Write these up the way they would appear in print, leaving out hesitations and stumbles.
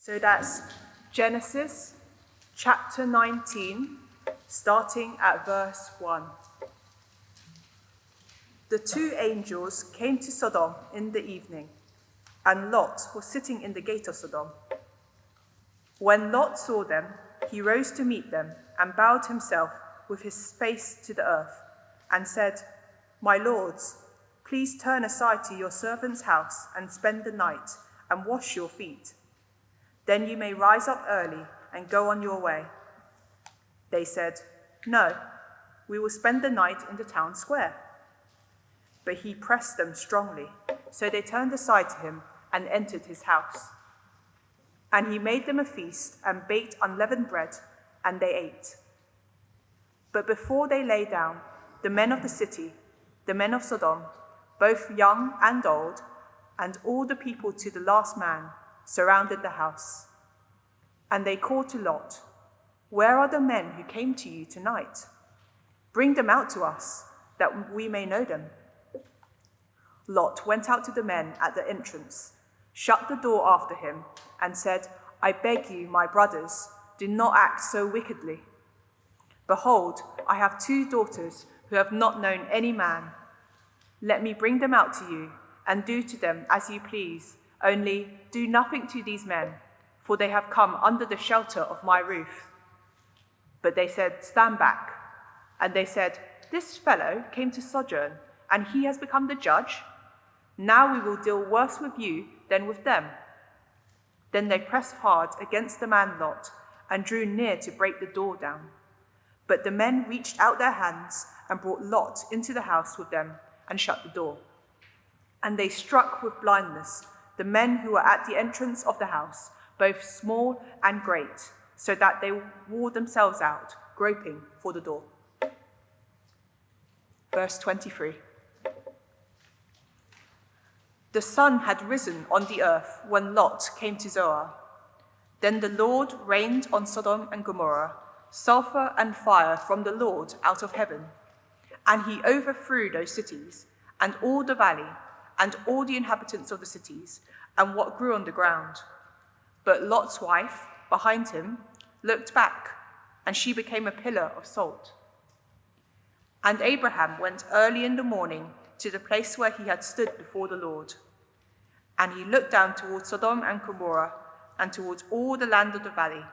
So that's Genesis chapter 19, starting at verse 1. The two angels came to Sodom in the evening, and Lot was sitting in the gate of Sodom. When Lot saw them, he rose to meet them and bowed himself with his face to the earth and said, "My lords, please turn aside to your servant's house and spend the night and wash your feet. Then you may rise up early and go on your way." They said, "No, we will spend the night in the town square." But he pressed them strongly, so they turned aside to him and entered his house. And he made them a feast and baked unleavened bread, and they ate. But before they lay down, the men of the city, the men of Sodom, both young and old, and all the people to the last man, surrounded the house. And they called to Lot, "Where are the men who came to you tonight? Bring them out to us, that we may know them." Lot went out to the men at the entrance, shut the door after him, and said, "I beg you, my brothers, do not act so wickedly. Behold, I have 2 daughters who have not known any man. Let me bring them out to you, and do to them as you please, only do nothing to these men, for they have come under the shelter of my roof." But they said, "Stand back." And they said, "This fellow came to sojourn, and he has become the judge? Now we will deal worse with you than with them." Then they pressed hard against the man Lot and drew near to break the door down. But the men reached out their hands and brought Lot into the house with them and shut the door. And they struck with blindness the men who were at the entrance of the house, both small and great, so that they wore themselves out, groping for the door. Verse 23. The sun had risen on the earth when Lot came to Zoar. Then the Lord rained on Sodom and Gomorrah sulfur and fire from the Lord out of heaven. And he overthrew those cities, and all the valley, and all the inhabitants of the cities, and what grew on the ground. But Lot's wife, behind him, looked back, and she became a pillar of salt. And Abraham went early in the morning to the place where he had stood before the Lord. And he looked down towards Sodom and Gomorrah, and towards all the land of the valley.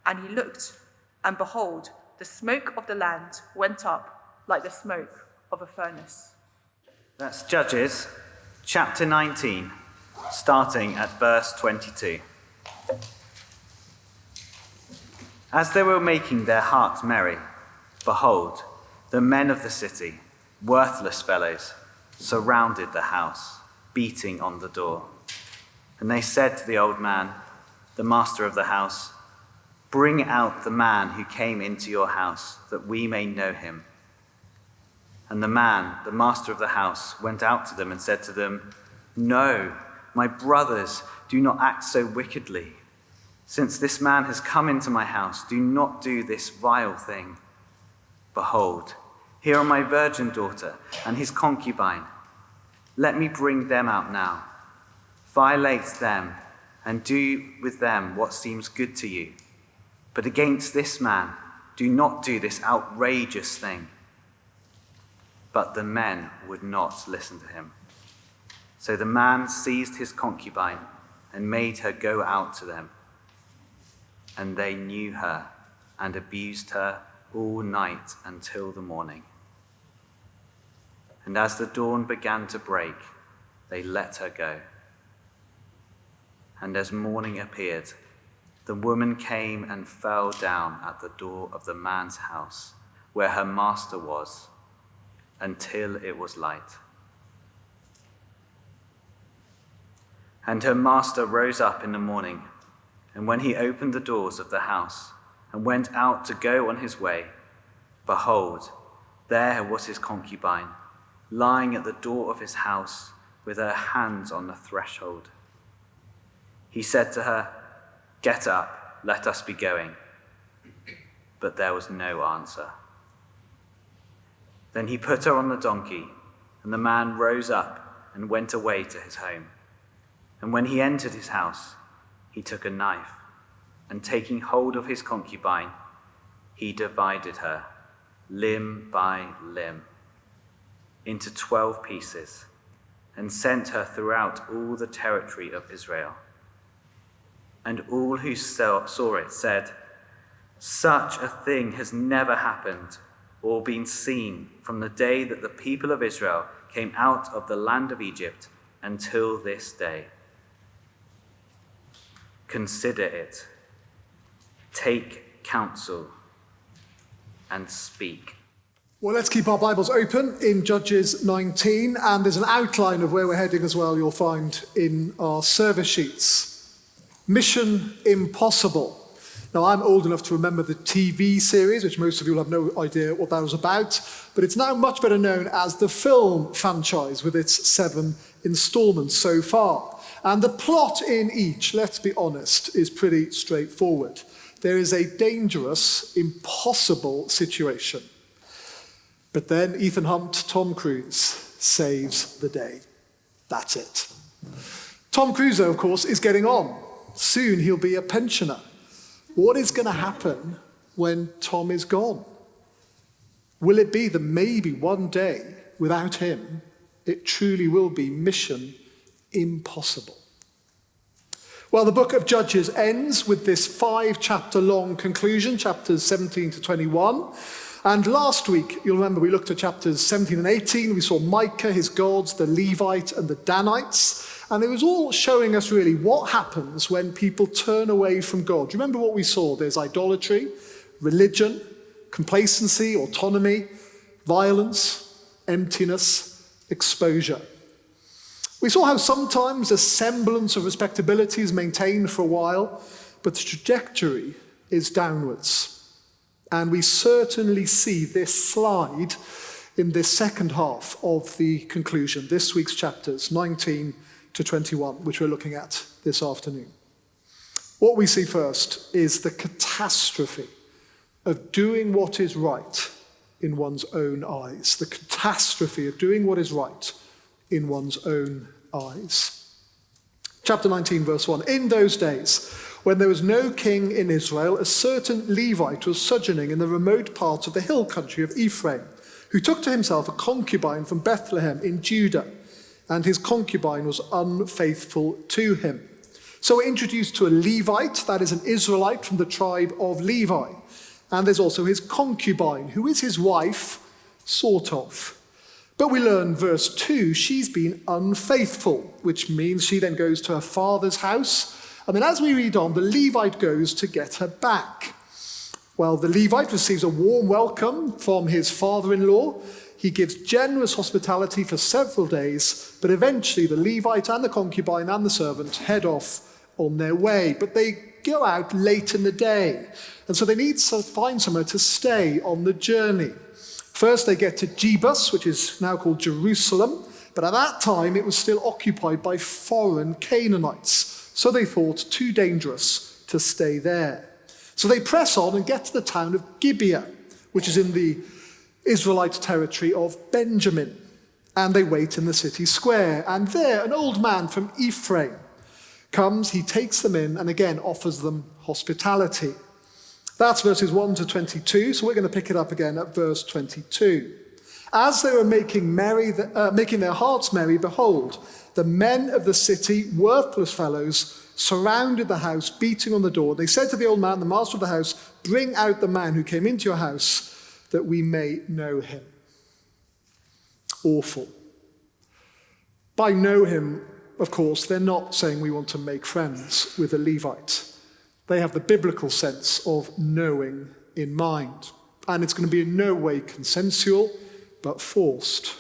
And he looked, and behold, the smoke of the land went up like the smoke of a furnace. That's Judges chapter 19, starting at verse 22. As they were making their hearts merry, behold, the men of the city, worthless fellows, surrounded the house, beating on the door. And they said to the old man, the master of the house, "Bring out the man who came into your house, that we may know him." And the man, the master of the house, went out to them and said to them, "No, my brothers, do not act so wickedly. Since this man has come into my house, do not do this vile thing. Behold, here are my virgin daughter and his concubine. Let me bring them out now. Violate them and do with them what seems good to you. But against this man, do not do this outrageous thing." But the men would not listen to him. So the man seized his concubine and made her go out to them. And they knew her and abused her all night until the morning. And as the dawn began to break, they let her go. And as morning appeared, the woman came and fell down at the door of the man's house, where her master was, until it was light. And her master rose up in the morning, and when he opened the doors of the house and went out to go on his way, behold, there was his concubine, lying at the door of his house with her hands on the threshold. He said to her, "Get up, let us be going." But there was no answer. Then he put her on the donkey, and the man rose up and went away to his home. And when he entered his house, he took a knife, and taking hold of his concubine, he divided her, limb by limb, into 12 pieces, and sent her throughout all the territory of Israel. And all who saw it said, "Such a thing has never happened or been seen from the day that the people of Israel came out of the land of Egypt until this day." Consider it, take counsel, and speak. Well, let's keep our Bibles open in Judges 19, and there's an outline of where we're heading as well you'll find in our service sheets. Mission Impossible. Now, I'm old enough to remember the TV series, which most of you will have no idea what that was about, but it's now much better known as the film franchise with its 7 installments so far. And the plot in each, let's be honest, is pretty straightforward. There is a dangerous, impossible situation. But then Ethan Hunt, Tom Cruise, saves the day. That's it. Tom Cruise, of course, is getting on. Soon he'll be a pensioner. What is going to happen when Tom is gone? Will it be that maybe one day, without him, it truly will be mission impossible? Well, the book of Judges ends with this 5-chapter-long conclusion, chapters 17 to 21. And last week, you'll remember, we looked at chapters 17 and 18. We saw Micah, his gods, the Levite, and the Danites. And it was all showing us really what happens when people turn away from God. Do you remember what we saw? There's idolatry, religion, complacency, autonomy, violence, emptiness, exposure. We saw how sometimes a semblance of respectability is maintained for a while, but the trajectory is downwards. And we certainly see this slide in this second half of the conclusion, this week's chapters 19 to 21, which we're looking at this afternoon. What we see first is the catastrophe of doing what is right in one's own eyes. The catastrophe of doing what is right in one's own eyes. Chapter 19, verse 1. In those days, when there was no king in Israel, a certain Levite was sojourning in the remote parts of the hill country of Ephraim, who took to himself a concubine from Bethlehem in Judah, and his concubine was unfaithful to him. So we're introduced to a Levite, that is an Israelite from the tribe of Levi. And there's also his concubine, who is his wife, sort of. But we learn, verse 2, she's been unfaithful, which means she then goes to her father's house. And then as we read on, the Levite goes to get her back. Well, the Levite receives a warm welcome from his father-in-law. He gives generous hospitality for several days, but eventually the Levite and the concubine and the servant head off on their way. But they go out late in the day, and so they need to find somewhere to stay on the journey. First, they get to Jebus, which is now called Jerusalem, but at that time it was still occupied by foreign Canaanites, so they thought too dangerous to stay there. So they press on and get to the town of Gibeah, which is in the Israelite territory of Benjamin, and they wait in the city square. And there, an old man from Ephraim comes, he takes them in, and again offers them hospitality. That's verses 1 to 22, so we're going to pick it up again at verse 22. As they were making their hearts merry, behold, the men of the city, worthless fellows, surrounded the house, beating on the door. They said to the old man, the master of the house, "Bring out the man who came into your house, that we may know him." Awful. By know him, of course, they're not saying we want to make friends with a Levite. They have the biblical sense of knowing in mind. And it's going to be in no way consensual, but forced.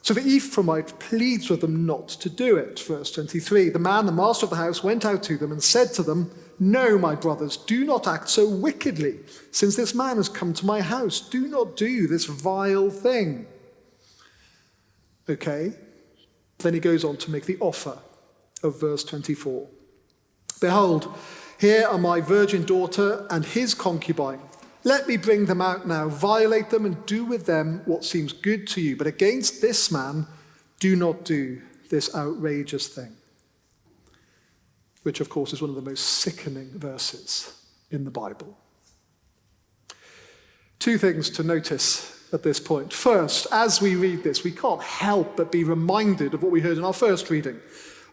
So the Ephraimite pleads with them not to do it. Verse 23, the man, the master of the house, went out to them and said to them, "No, my brothers, do not act so wickedly, since this man has come to my house. Do not do this vile thing." Okay, then he goes on to make the offer of verse 24. "Behold, here are my virgin daughter and his concubine. Let me bring them out now, violate them, and do with them what seems good to you. But against this man, do not do this outrageous thing." which of course is one of the most sickening verses in the Bible. Two things to notice at this point. First, as we read this, we can't help but be reminded of what we heard in our first reading,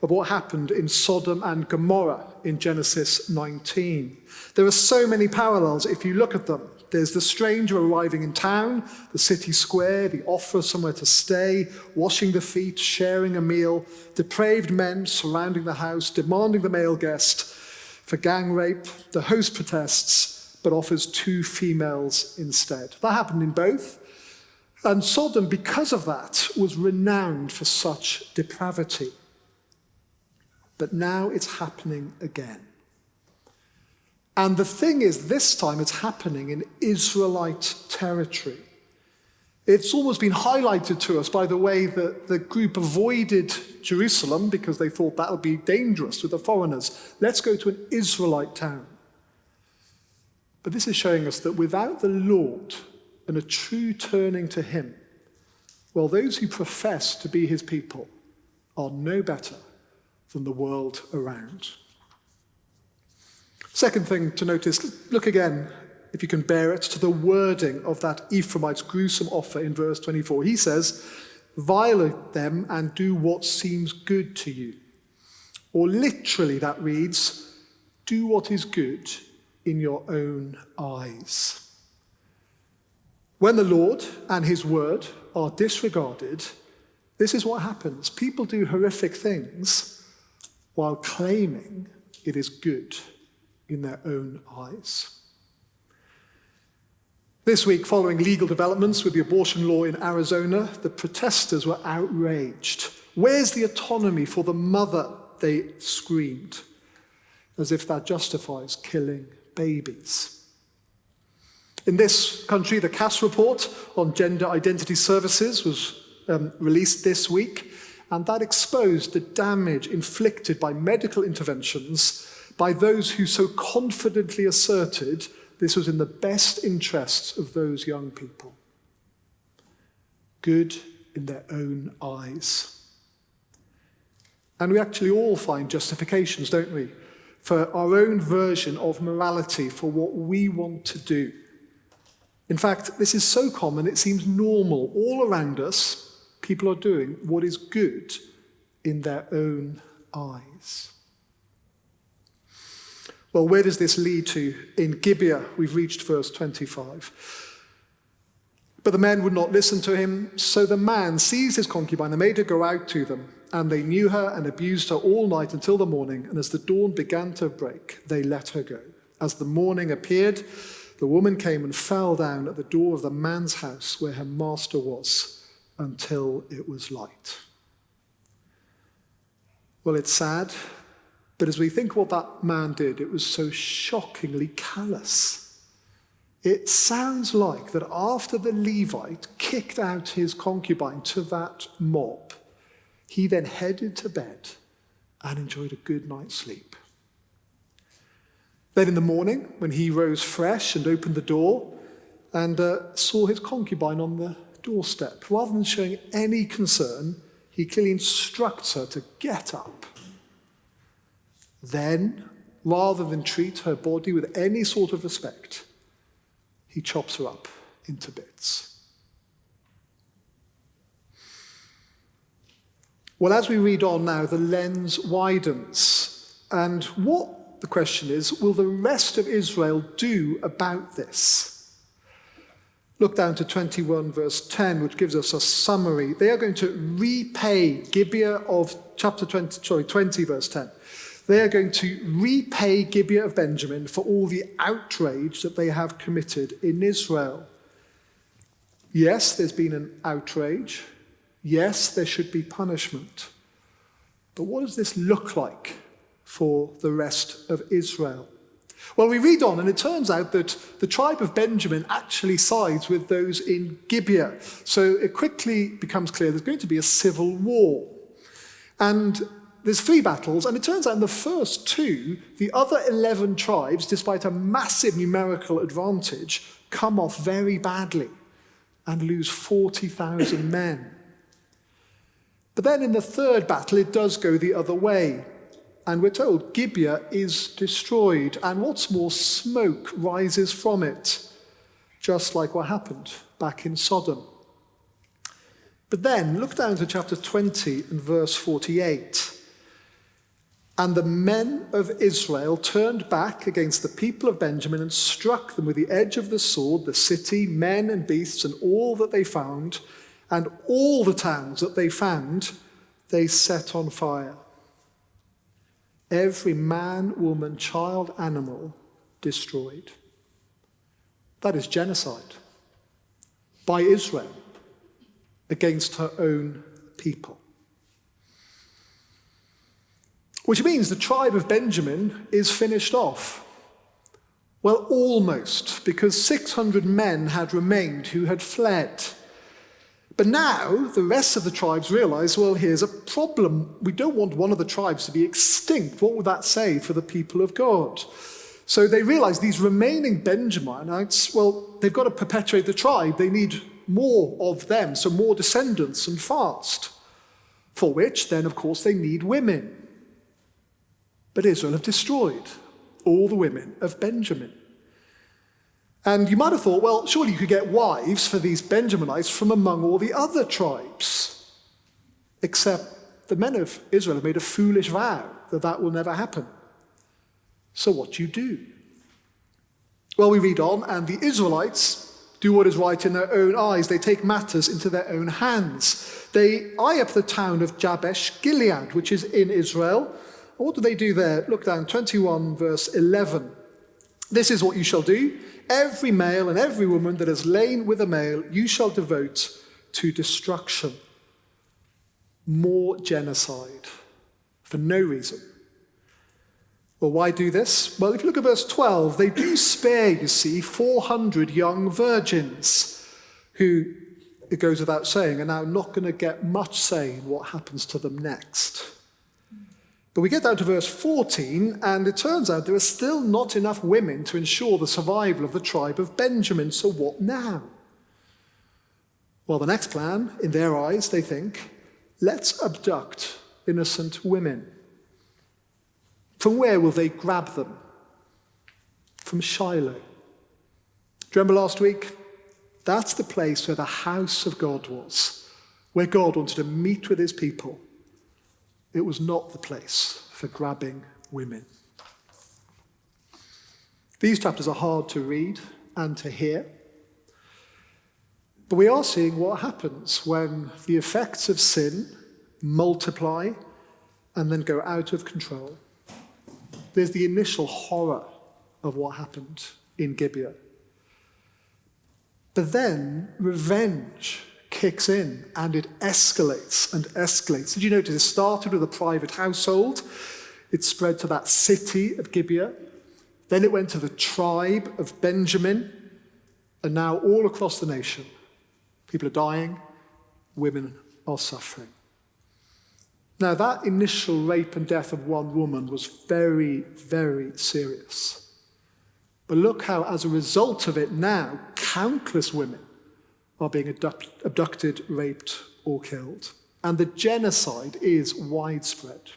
of what happened in Sodom and Gomorrah in Genesis 19. There are so many parallels if you look at them. There's the stranger arriving in town, the city square, the offer of somewhere to stay, washing the feet, sharing a meal, depraved men surrounding the house, demanding the male guest for gang rape. The host protests, but offers 2 females instead. That happened in both. And Sodom, because of that, was renowned for such depravity. But now it's happening again. And the thing is, this time it's happening in Israelite territory. It's almost been highlighted to us by the way that the group avoided Jerusalem because they thought that would be dangerous with the foreigners. Let's go to an Israelite town. But this is showing us that without the Lord and a true turning to him, well, those who profess to be his people are no better than the world around. Second thing to notice, look again, if you can bear it, to the wording of that Ephraimite's gruesome offer in verse 24. He says, violate them and do what seems good to you. Or literally that reads, do what is good in your own eyes. When the Lord and his word are disregarded, this is what happens. People do horrific things while claiming it is good in their own eyes. This week, following legal developments with the abortion law in Arizona, the protesters were outraged. Where's the autonomy for the mother? They screamed, as if that justifies killing babies. In this country, the Cass report on gender identity services was released this week, and that exposed the damage inflicted by medical interventions by those who so confidently asserted this was in the best interests of those young people. Good in their own eyes. And we actually all find justifications, don't we, for our own version of morality, for what we want to do. In fact, this is so common, it seems normal. All around us, people are doing what is good in their own eyes. Well, where does this lead to? In Gibeah, we've reached verse 25. But the men would not listen to him, so the man seized his concubine and made her go out to them. And they knew her and abused her all night until the morning, and as the dawn began to break, they let her go. As the morning appeared, the woman came and fell down at the door of the man's house where her master was until it was light. Well, it's sad. But as we think what that man did, it was so shockingly callous. It sounds like that after the Levite kicked out his concubine to that mob, he then headed to bed and enjoyed a good night's sleep. Then in the morning, when he rose fresh and opened the door and saw his concubine on the doorstep, rather than showing any concern, he clearly instructs her to get up. Then, rather than treat her body with any sort of respect, he chops her up into bits. Well, as we read on now, the lens widens. And what, the question is, will the rest of Israel do about this? Look down to 21 verse 10, which gives us a summary. They are going to repay Gibeah of chapter 20 verse 10. They are going to repay Gibeah of Benjamin for all the outrage that they have committed in Israel. Yes, there's been an outrage. Yes, there should be punishment. But what does this look like for the rest of Israel? Well, we read on, and it turns out that the tribe of Benjamin actually sides with those in Gibeah. So it quickly becomes clear there's going to be a civil war. And there's 3 battles, and it turns out in the first 2, the other 11 tribes, despite a massive numerical advantage, come off very badly and lose 40,000 men. But then in the 3rd battle, it does go the other way. And we're told Gibeah is destroyed, and what's more, smoke rises from it, just like what happened back in Sodom. But then, look down to chapter 20 and verse 48. And the men of Israel turned back against the people of Benjamin and struck them with the edge of the sword, the city, men and beasts, and all that they found, and all the towns that they found, they set on fire. Every man, woman, child, animal destroyed. That is genocide by Israel against her own people. Which means the tribe of Benjamin is finished off. Well, almost, because 600 men had remained who had fled. But now the rest of the tribes realize, well, here's a problem. We don't want one of the tribes to be extinct. What would that say for the people of God? So they realize these remaining Benjaminites, well, they've got to perpetuate the tribe. They need more of them, so more descendants and fast. For which, then, of course, they need women. But Israel have destroyed all the women of Benjamin. And you might have thought, well, surely you could get wives for these Benjaminites from among all the other tribes. Except the men of Israel have made a foolish vow that that will never happen. So what do you do? Well, we read on, and the Israelites do what is right in their own eyes. They take matters into their own hands. They eye up the town of Jabesh Gilead, which is in Israel. What do they do there? Look down, 21 verse 11. This is what you shall do. Every male and every woman that has lain with a male, you shall devote to destruction. More genocide for no reason. Well, why do this? Well, if you look at verse 12, they do spare, you see, 400 young virgins who, it goes without saying, are now not going to get much say in what happens to them next. But we get down to verse 14, and it turns out there are still not enough women to ensure the survival of the tribe of Benjamin. So what now? Well, the next plan, in their eyes, they think, let's abduct innocent women. From where will they grab them? From Shiloh. Do you remember last week? That's the place where the house of God was, where God wanted to meet with his people. It was not the place for grabbing women. These chapters are hard to read and to hear, but we are seeing what happens when the effects of sin multiply and then go out of control. There's the initial horror of what happened in Gibeah. But then revenge kicks in and it escalates and escalates. Did you notice it started with a private household? It spread to that city of Gibeah. Then it went to the tribe of Benjamin. And now all across the nation, people are dying, women are suffering. Now that initial rape and death of one woman was very, very serious. But look how, as a result of it now, countless women are being abducted, raped, or killed. And the genocide is widespread.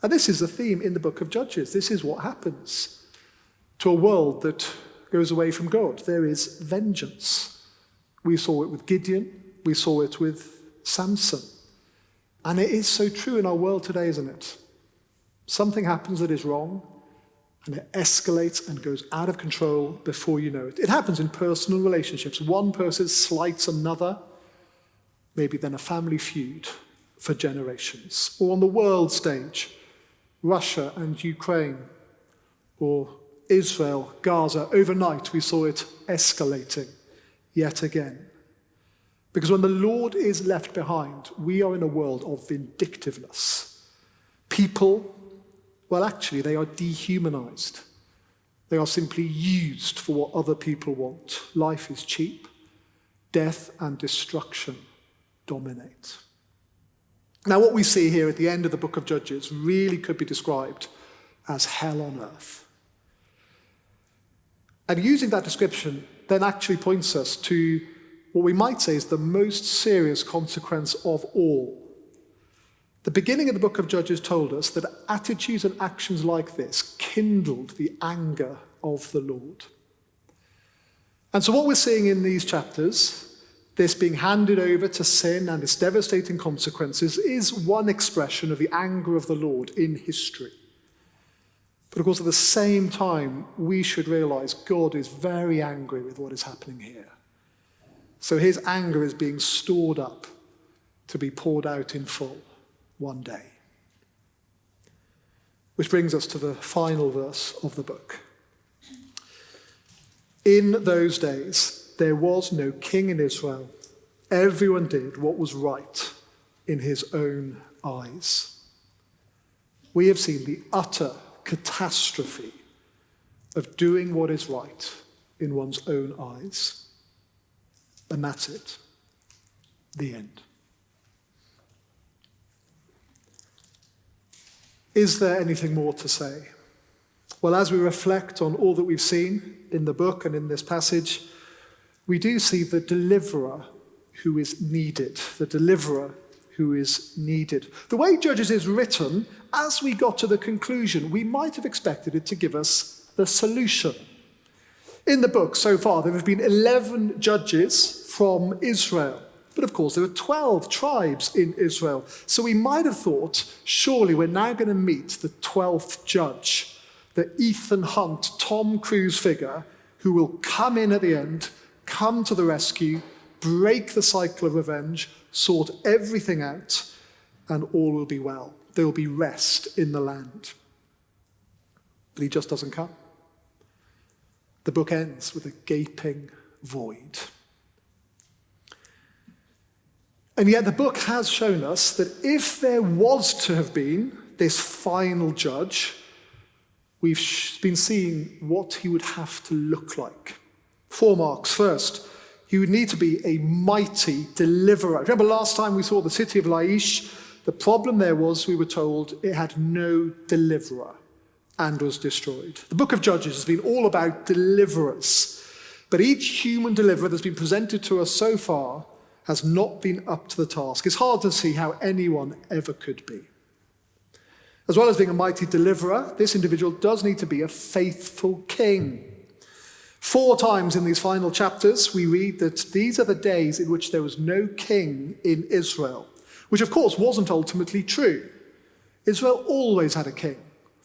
And this is a theme in the book of Judges. This is what happens to a world that goes away from God. There is vengeance. We saw it with Gideon. We saw it with Samson. And it is so true in our world today, isn't it? Something happens that is wrong, and it escalates and goes out of control before you know it. It happens in personal relationships. One person slights another, maybe then a family feud for generations. Or on the world stage, Russia and Ukraine, or Israel, Gaza. Overnight, we saw it escalating yet again. Because when the Lord is left behind, we are in a world of vindictiveness. People, well, actually, they are dehumanized. They are simply used for what other people want. Life is cheap. Death and destruction dominate. Now, what we see here at the end of the book of Judges really could be described as hell on earth. And using that description then actually points us to what we might say is the most serious consequence of all. The beginning of the book of Judges told us that attitudes and actions like this kindled the anger of the Lord. And so what we're seeing in these chapters, this being handed over to sin and its devastating consequences, is one expression of the anger of the Lord in history. But of course, at the same time, we should realize God is very angry with what is happening here. So his anger is being stored up to be poured out in full one day. Which brings us to the final verse of the book. In those days, there was no king in Israel. Everyone did what was right in his own eyes. We have seen the utter catastrophe of doing what is right in one's own eyes. And that's it. The end. Is there anything more to say? Well, as we reflect on all that we've seen in the book and in this passage, we do see the deliverer who is needed. The deliverer who is needed. The way Judges is written, as we got to the conclusion, we might have expected it to give us the solution. In the book so far, there have been 11 judges from Israel. But of course, there were 12 tribes in Israel. So we might have thought, surely we're now going to meet the 12th judge, the Ethan Hunt, Tom Cruise figure, who will come in at the end, come to the rescue, break the cycle of revenge, sort everything out, and all will be well. There will be rest in the land. But he just doesn't come. The book ends with a gaping void. And yet the book has shown us that if there was to have been this final judge, we've been seeing what he would have to look like. 4 marks. First, he would need to be a mighty deliverer. Remember last time we saw the city of Laish? The problem there was, we were told, it had no deliverer and was destroyed. The book of Judges has been all about deliverers. But each human deliverer that's been presented to us so far has not been up to the task. It's hard to see how anyone ever could be. As well as being a mighty deliverer, this individual does need to be a faithful king. 4 times in these final chapters, we read that these are the days in which there was no king in Israel, which of course wasn't ultimately true. Israel always had a king,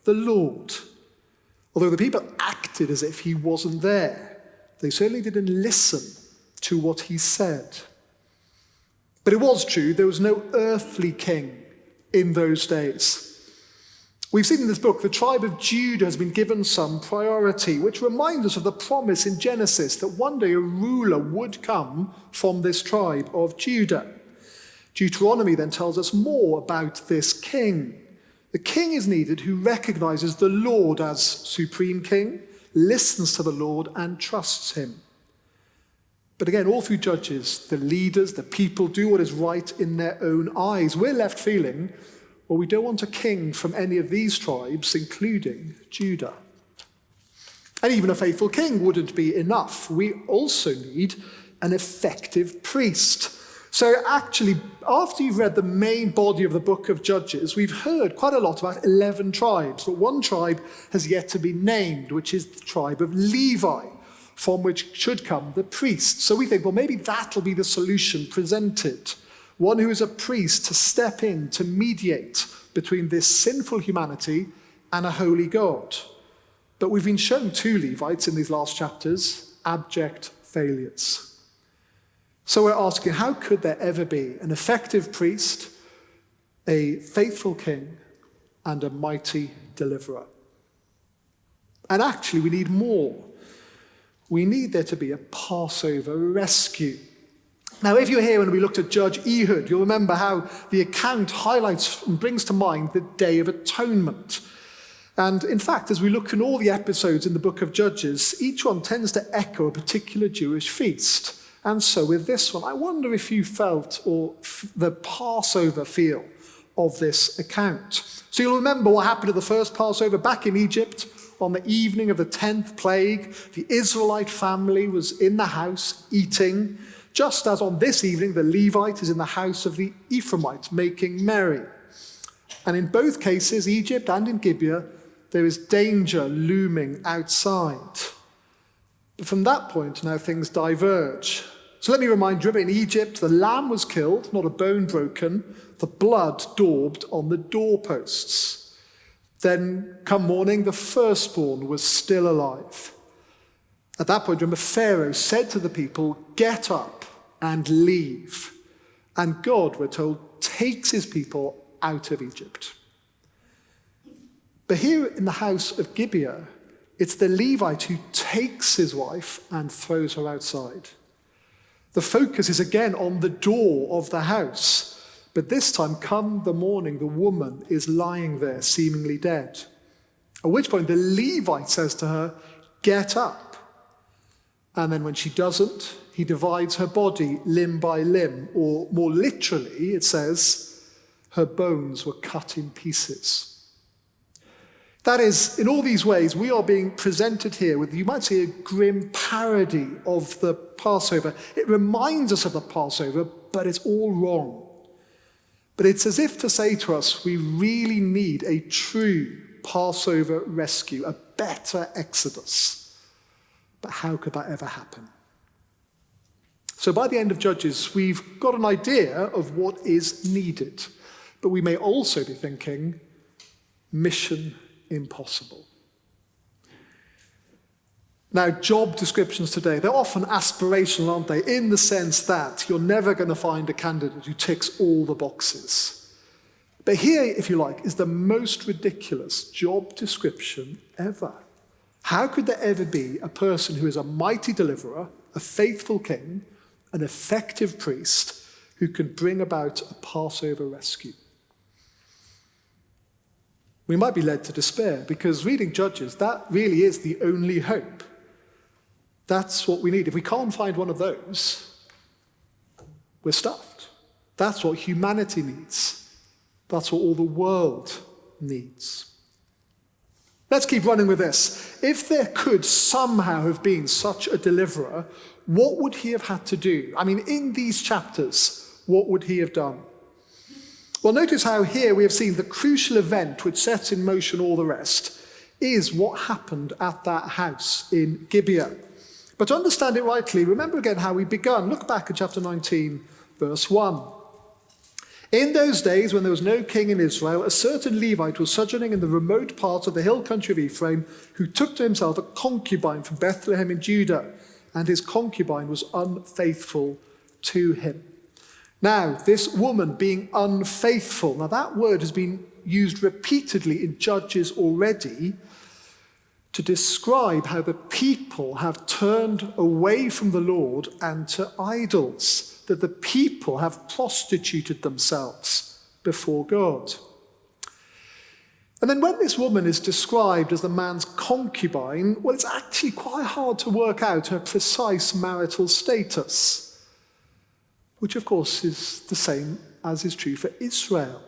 the Lord. Although the people acted as if he wasn't there, they certainly didn't listen to what he said. But it was true, there was no earthly king in those days. We've seen in this book the tribe of Judah has been given some priority, which reminds us of the promise in Genesis that one day a ruler would come from this tribe of Judah. Deuteronomy then tells us more about this king. The king is needed who recognizes the Lord as supreme king, listens to the Lord, and trusts him. But again, all through Judges, the leaders, the people do what is right in their own eyes. We're left feeling, well, we don't want a king from any of these tribes, including Judah. And even a faithful king wouldn't be enough. We also need an effective priest. So actually, after you've read the main body of the book of Judges, we've heard quite a lot about 11 tribes, but one tribe has yet to be named, which is the tribe of Levi, from which should come the priest. So we think, well, maybe that'll be the solution presented. One who is a priest to step in, to mediate between this sinful humanity and a holy God. But we've been shown 2 Levites in these last chapters, abject failures. So we're asking, how could there ever be an effective priest, a faithful king, and a mighty deliverer? And actually, we need more. We need there to be a Passover rescue. Now, if you're here when we looked at Judge Ehud, you'll remember how the account highlights and brings to mind the Day of Atonement. And in fact, as we look in all the episodes in the book of Judges, each one tends to echo a particular Jewish feast. And so with this one, I wonder if you felt the Passover feel of this account. So you'll remember what happened at the first Passover back in Egypt. On the evening of the 10th plague, the Israelite family was in the house eating, just as on this evening the Levite is in the house of the Ephraimite making merry. And in both cases, Egypt and in Gibeah, there is danger looming outside. But from that point, now things diverge. So let me remind you, in Egypt, the lamb was killed, not a bone broken, the blood daubed on the doorposts. Then, come morning, the firstborn was still alive. At that point, remember, Pharaoh said to the people, "Get up and leave." And God, we're told, takes his people out of Egypt. But here in the house of Gibeah, it's the Levite who takes his wife and throws her outside. The focus is again on the door of the house. But this time, come the morning, the woman is lying there, seemingly dead. At which point the Levite says to her, "Get up." And then when she doesn't, he divides her body limb by limb, or more literally, it says, her bones were cut in pieces. That is, in all these ways, we are being presented here with, you might say, a grim parody of the Passover. It reminds us of the Passover, but it's all wrong. But it's as if to say to us, we really need a true Passover rescue, a better Exodus. But how could that ever happen? So by the end of Judges, we've got an idea of what is needed. But we may also be thinking, mission impossible. Now, job descriptions today, they're often aspirational, aren't they? In the sense that you're never going to find a candidate who ticks all the boxes. But here, if you like, is the most ridiculous job description ever. How could there ever be a person who is a mighty deliverer, a faithful king, an effective priest, who can bring about a Passover rescue? We might be led to despair, because reading Judges, that really is the only hope. That's what we need. If we can't find one of those, we're stuffed. That's what humanity needs. That's what all the world needs. Let's keep running with this. If there could somehow have been such a deliverer, what would he have had to do? I mean, in these chapters, what would he have done? Well, notice how here we have seen the crucial event which sets in motion all the rest is what happened at that house in Gibeah. But to understand it rightly, remember again how we begun. Look back at chapter 19, verse 1. In those days, when there was no king in Israel, a certain Levite was sojourning in the remote parts of the hill country of Ephraim, who took to himself a concubine from Bethlehem in Judah, and his concubine was unfaithful to him. Now, this woman being unfaithful, now that word has been used repeatedly in Judges already to describe how the people have turned away from the Lord and to idols, that the people have prostituted themselves before God. And then when this woman is described as the man's concubine, well, it's actually quite hard to work out her precise marital status, which of course is the same as is true for Israel.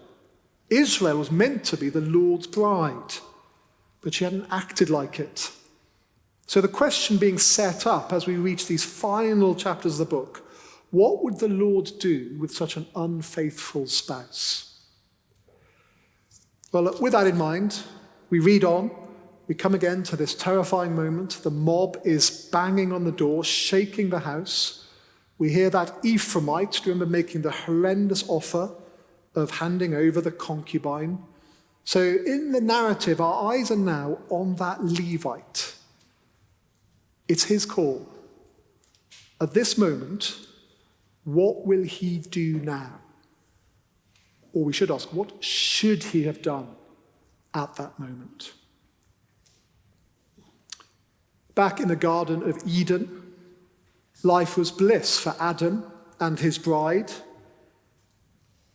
Israel was meant to be the Lord's bride, but she hadn't acted like it. So the question being set up as we reach these final chapters of the book, what would the Lord do with such an unfaithful spouse? Well, with that in mind, we read on. We come again to this terrifying moment. The mob is banging on the door, shaking the house. We hear that Ephraimite, do you remember, making the horrendous offer of handing over the concubine? So in the narrative, our eyes are now on that Levite. It's his call. At this moment, what will he do now? Or we should ask, what should he have done at that moment? Back in the Garden of Eden, life was bliss for Adam and his bride.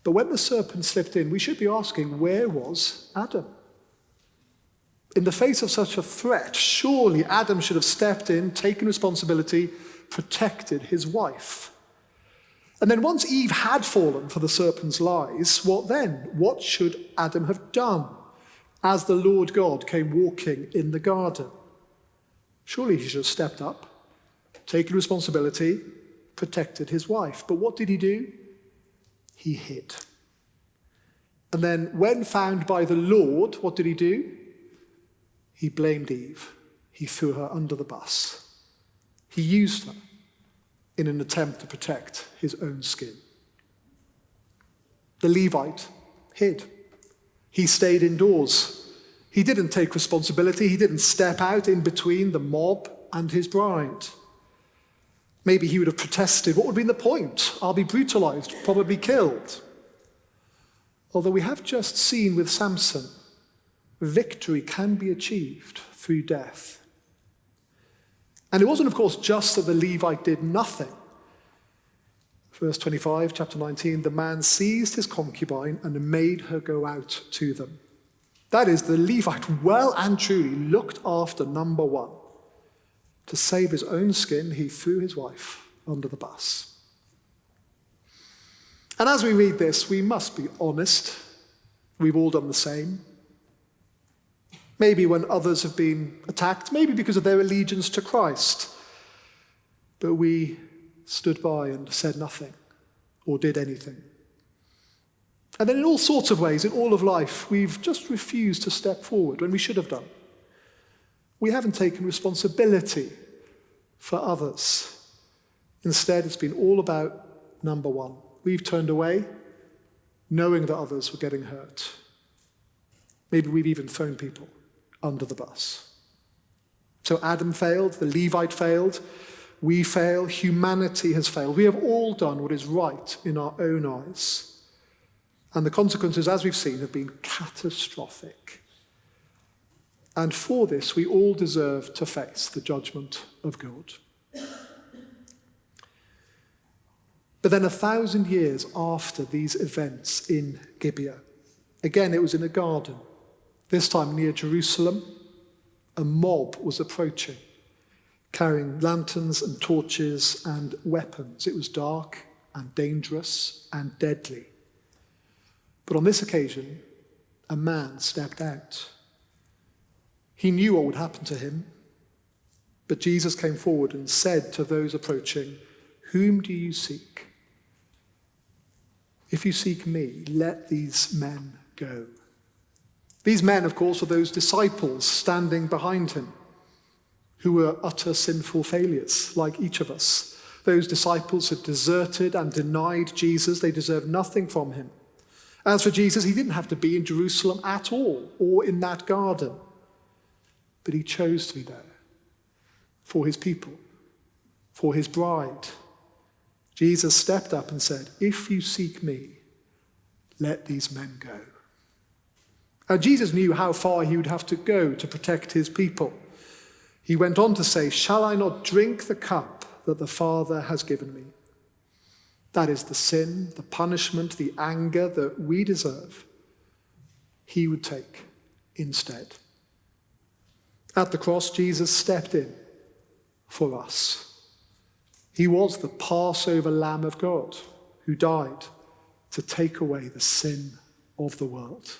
But when the serpent slipped in, we should be asking, where was Adam? In the face of such a threat, surely Adam should have stepped in, taken responsibility, protected his wife. And then once Eve had fallen for the serpent's lies, what then? What should Adam have done as the Lord God came walking in the garden? Surely he should have stepped up, taken responsibility, protected his wife. But what did he do? He hid. And then when found by the Lord, what did he do? He blamed Eve. He threw her under the bus. He used her in an attempt to protect his own skin. The Levite hid. He stayed indoors. He didn't take responsibility. He didn't step out in between the mob and his bride. Maybe he would have protested. What would have been the point? I'll be brutalized, probably killed. Although we have just seen with Samson, victory can be achieved through death. And it wasn't, of course, just that the Levite did nothing. Verse 25, chapter 19, the man seized his concubine and made her go out to them. That is, the Levite well and truly looked after number one. To save his own skin, he threw his wife under the bus. And as we read this, we must be honest. We've all done the same. Maybe when others have been attacked, maybe because of their allegiance to Christ. But we stood by and said nothing or did anything. And then in all sorts of ways, in all of life, we've just refused to step forward when we should have done. We haven't taken responsibility for others. Instead, it's been all about number one. We've turned away, knowing that others were getting hurt. Maybe we've even thrown people under the bus. So Adam failed, the Levite failed, we fail, humanity has failed. We have all done what is right in our own eyes. And the consequences, as we've seen, have been catastrophic. And for this, we all deserve to face the judgment of God. But then 1,000 years after these events in Gibeah, again it was in a garden, this time near Jerusalem, a mob was approaching, carrying lanterns and torches and weapons. It was dark and dangerous and deadly. But on this occasion, a man stepped out. He knew what would happen to him, but Jesus came forward and said to those approaching, "Whom do you seek? If you seek me, let these men go." These men, of course, are those disciples standing behind him, who were utter sinful failures, like each of us. Those disciples had deserted and denied Jesus. They deserved nothing from him. As for Jesus, he didn't have to be in Jerusalem at all, or in that garden. But he chose to be there for his people, for his bride. Jesus stepped up and said, "If you seek me, let these men go." And Jesus knew how far he would have to go to protect his people. He went on to say, "Shall I not drink the cup that the Father has given me?" That is the sin, the punishment, the anger that we deserve. He would take instead. At the cross, Jesus stepped in for us. He was the Passover Lamb of God who died to take away the sin of the world.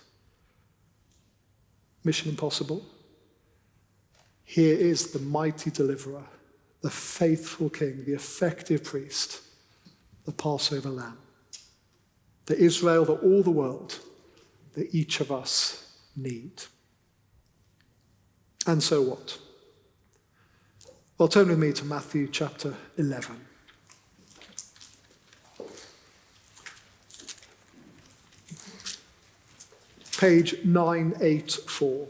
Mission impossible? Here is the mighty deliverer, the faithful king, the effective priest, the Passover Lamb. The Israel that all the world, that each of us need. And so what? Well, turn with me to Matthew chapter 11. Page 984.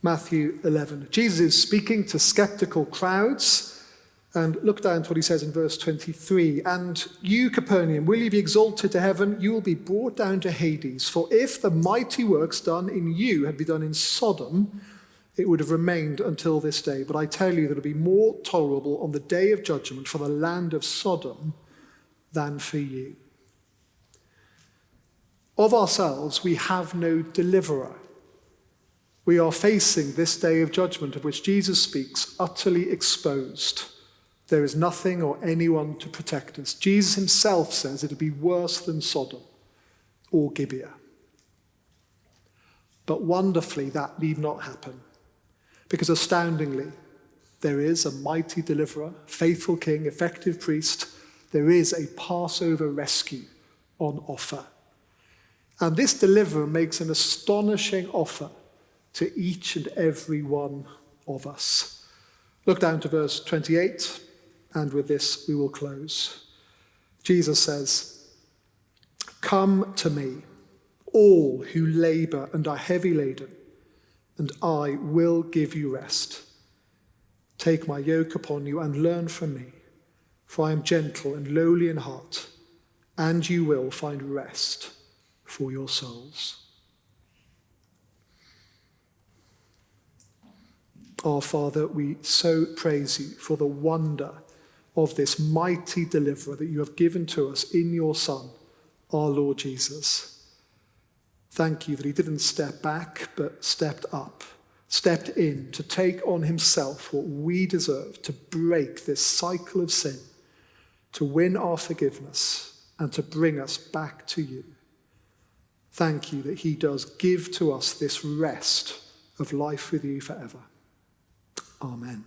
Matthew 11. Jesus is speaking to skeptical crowds. And look down to what he says in verse 23. "And you, Capernaum, will you be exalted to heaven? You will be brought down to Hades. For if the mighty works done in you had been done in Sodom, it would have remained until this day. But I tell you that it will be more tolerable on the day of judgment for the land of Sodom than for you." Of ourselves, we have no deliverer. We are facing this day of judgment of which Jesus speaks, utterly exposed. There is nothing or anyone to protect us. Jesus himself says it would be worse than Sodom or Gibeah. But wonderfully, that need not happen. Because astoundingly, there is a mighty deliverer, faithful king, effective priest. There is a Passover rescue on offer. And this deliverer makes an astonishing offer to each and every one of us. Look down to verse 28, and with this we will close. Jesus says, "Come to me, all who labor and are heavy laden, and I will give you rest. Take my yoke upon you and learn from me, for I am gentle and lowly in heart, and you will find rest for your souls." Our Father, we so praise you for the wonder of this mighty deliverer that you have given to us in your Son, our Lord Jesus. Thank you that he didn't step back, but stepped up, stepped in to take on himself what we deserve, to break this cycle of sin, to win our forgiveness, and to bring us back to you. Thank you that he does give to us this rest of life with you forever. Amen.